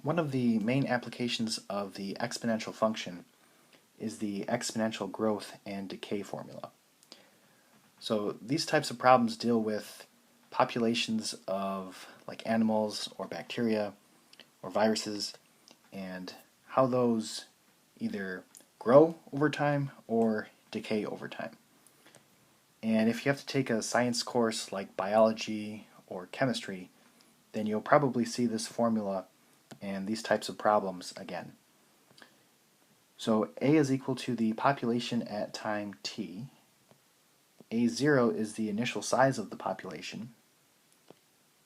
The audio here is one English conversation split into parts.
One of the main applications of the exponential function is the exponential growth and decay formula. So these types of problems deal with populations of like animals or bacteria or viruses and how those either grow over time or decay over time. And if you have to take a science course like biology or chemistry, then you'll probably see this formula and these types of problems again. So A is equal to the population at time t. A0 is the initial size of the population.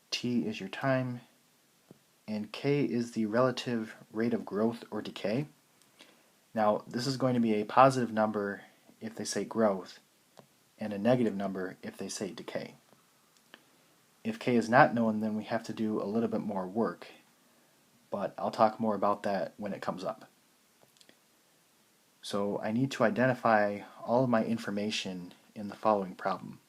T is your time. And K is the relative rate of growth or decay. Now, this is going to be a positive number if they say growth, and a negative number if they say decay. If K is not known, then we have to do a little bit more work, but I'll talk more about that when it comes up. So I need to identify all of my information in the following problem.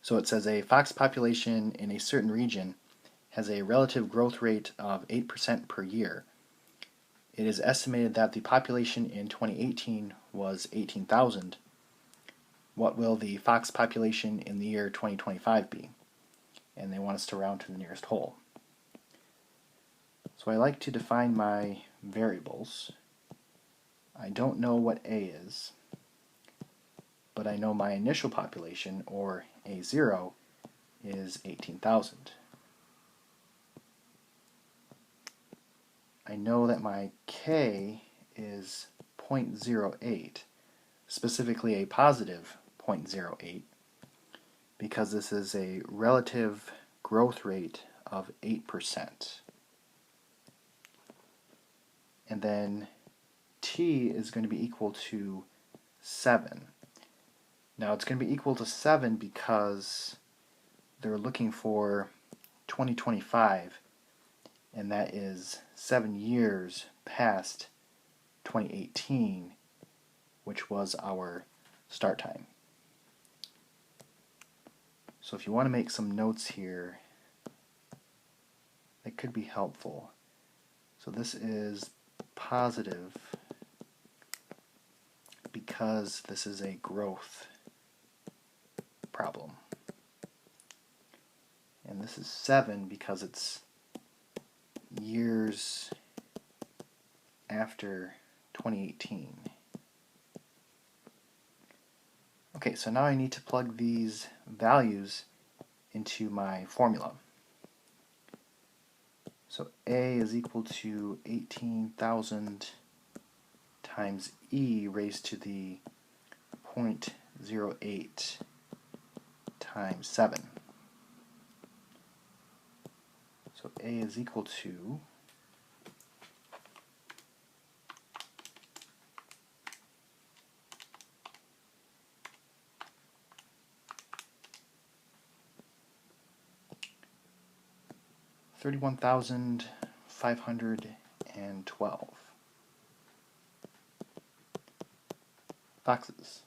So it says a fox population in a certain region has a relative growth rate of 8% per year. It is estimated that the population in 2018 was 18,000. What will the fox population in the year 2025 be? And they want us to round to the nearest whole. So I like to define my variables. I don't know what A is, but I know my initial population, or A0, is 18,000. I know that my K is 0.08, specifically a positive 0.08, because this is a relative growth rate of 8%. And then T is going to be equal to 7. Now it's going to be equal to 7 because they're looking for 2025, and that is 7 years past 2018, which was our start time. So if you want to make some notes here, that could be helpful. So this is positive because this is a growth problem. And this is 7 because it's years after 2018. Okay, so now I need to plug these values into my formula. So A is equal to 18,000 times E raised to the 0.08 times 7. So A is equal to 31,512 foxes.